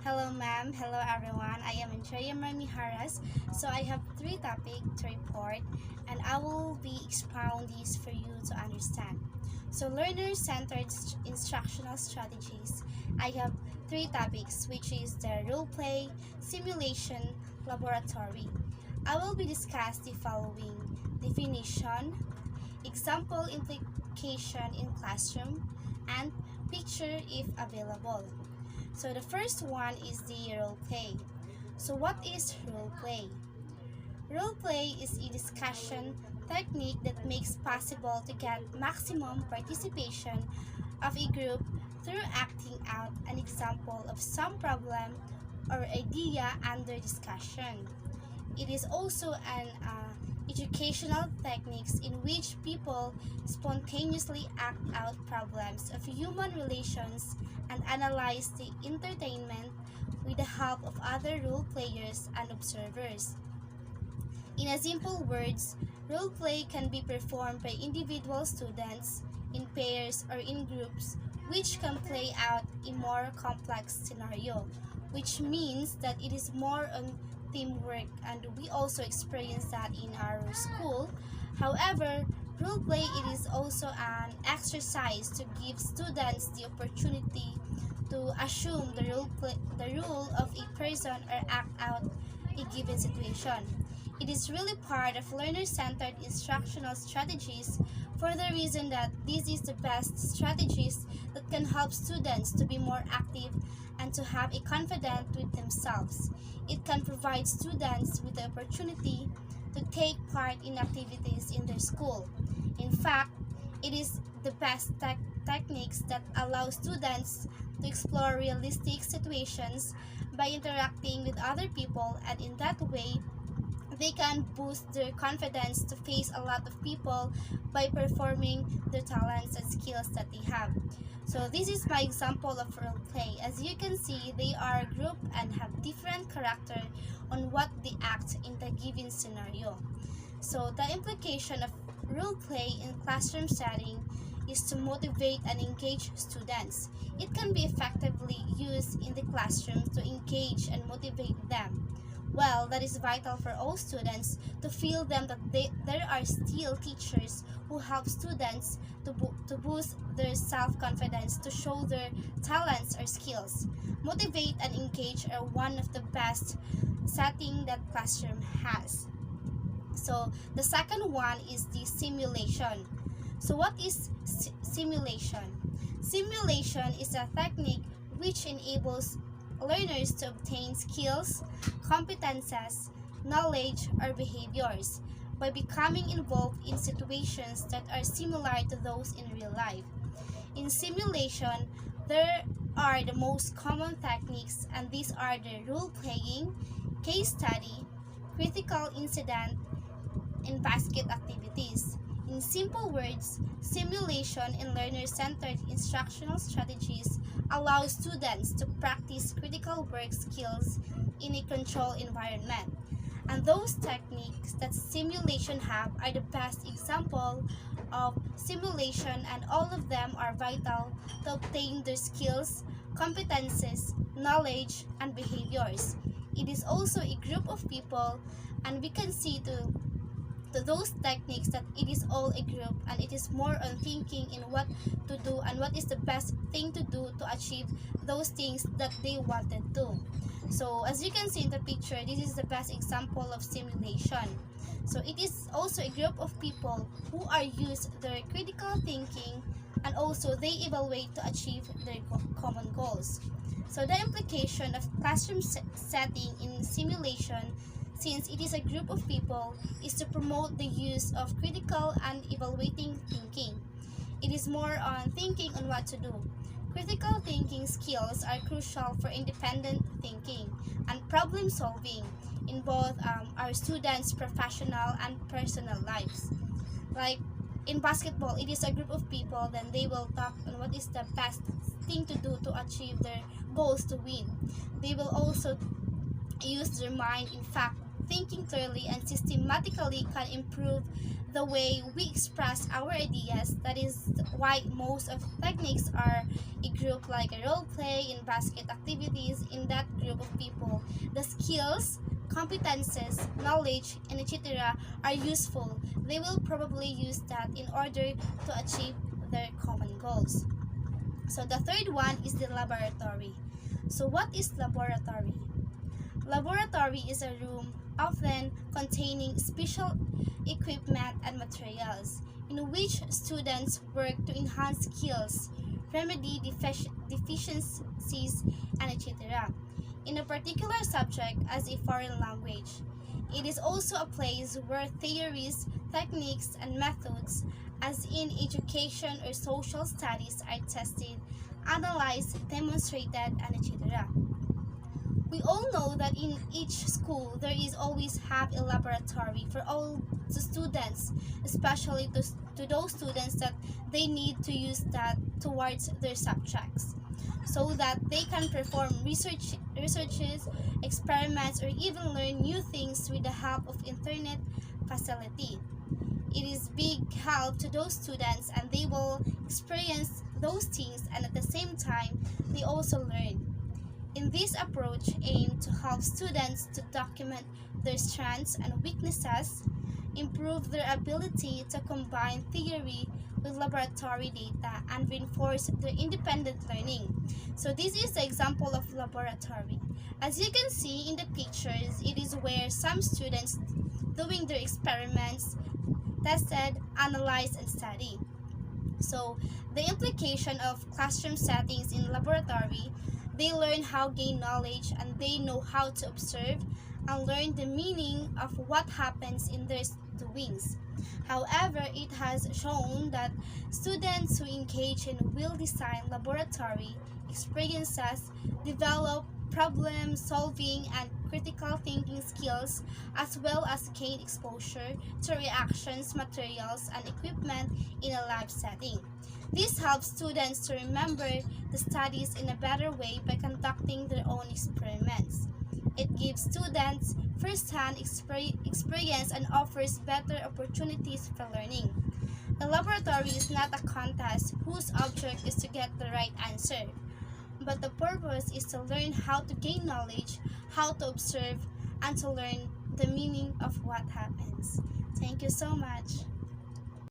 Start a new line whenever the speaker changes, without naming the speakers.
Hello, ma'am. Hello, everyone. I am Andrea Marmiharas. So I have three topics to report, and I will be expound these for you to understand. So learner-centered instructional strategies. I have three topics, which is the role play, simulation, laboratory. I will be discuss the following: definition, example implication in classroom, and picture if available. So the first one is the role play. So what is role play? Role play is a discussion technique that makes possible to get maximum participation of a group through acting out an example of some problem or idea under discussion. It is also an educational techniques in which people spontaneously act out problems of human relations and analyze the entertainment with the help of other role players and observers. In a simple words, role play can be performed by individual students, in pairs or in groups, which can play out a more complex scenario, which means that it is more on teamwork, and we also experience that in our school. However, role play it is also an exercise to give students the opportunity to assume the role of a person or act out a given situation. It is really part of learner-centered instructional strategies for the reason that this is the best strategies that can help students to be more active and to have a confidence with themselves. It can provide students with the opportunity to take part in activities in their school. In fact, it is the best techniques that allow students to explore realistic situations by interacting with other people, and in that way they can boost their confidence to face a lot of people by performing their talents and skills that they have. So this is my example of role play. As you can see, they are grouped and have different character on what they act in the given scenario. So the implication of role play in classroom setting is to motivate and engage students. It can be effectively used in the classroom to engage and motivate them. Well, that is vital for all students to feel them that there are still teachers who help students to boost their self-confidence, to show their talents or skills. Motivate and engage are one of the best setting that classroom has. So the second one is the simulation. So what is simulation? Simulation is a technique which enables learners to obtain skills, competences, knowledge, or behaviors by becoming involved in situations that are similar to those in real life. In simulation, there are the most common techniques, and these are the role playing, case study, critical incident, and basket activities. In simple words, simulation and learner-centered instructional strategies allow students to practice critical work skills in a controlled environment. And those techniques that simulation have are the best example of simulation, and all of them are vital to obtain their skills, competences, knowledge, and behaviors. It is also a group of people, and we can see to those techniques that it is all a group, and it is more on thinking in what to do and what is the best thing to do to achieve those things that they wanted to. So as you can see in the picture, this is the best example of simulation. So it is also a group of people who are used their critical thinking, and also they evaluate to achieve their common goals. So the implication of classroom setting in simulation, since it is a group of people, is to promote the use of critical and evaluating thinking. It is more on thinking on what to do. Critical thinking skills are crucial for independent thinking and problem solving in both our students' professional and personal lives. Like in basketball, it is a group of people, then they will talk on what is the best thing to do to achieve their goals to win. They will also use their mind. In fact, thinking clearly and systematically can improve the way we express our ideas. That is why most of techniques are a group, like a role play in basket activities. In that group of people, the skills, competences, knowledge, and etc. are useful. They will probably use that in order to achieve their common goals. So the third one is the laboratory. So what is laboratory? Laboratory is a room often containing special equipment and materials in which students work to enhance skills, remedy deficiencies, and etc. in a particular subject as a foreign language. It is also a place where theories, techniques, and methods, as in education or social studies, are tested, analyzed, demonstrated, and etc. We all know that in each school there is always have a laboratory for all the students, especially to those students that they need to use that towards their subjects, so that they can perform researches, experiments, or even learn new things with the help of internet facility. It is big help to those students, and they will experience those things, and at the same time they also learn. In this approach aim to help students to document their strengths and weaknesses, improve their ability to combine theory with laboratory data, and reinforce their independent learning. So this is the example of laboratory. As you can see in the pictures, it is where some students doing their experiments, tested, analyzed, and study. So the implication of classroom settings in laboratory, they learn how to gain knowledge, and they know how to observe and learn the meaning of what happens in their doings. However, it has shown that students who engage in well-designed laboratory experiences develop problem solving and critical thinking skills, as well as gain exposure to reactions, materials, and equipment in a lab setting. This helps students to remember the studies in a better way by conducting their own experiments. It gives students first-hand experience and offers better opportunities for learning. A laboratory is not a contest whose object is to get the right answer, but the purpose is to learn how to gain knowledge, how to observe, and to learn the meaning of what happens. Thank you so much.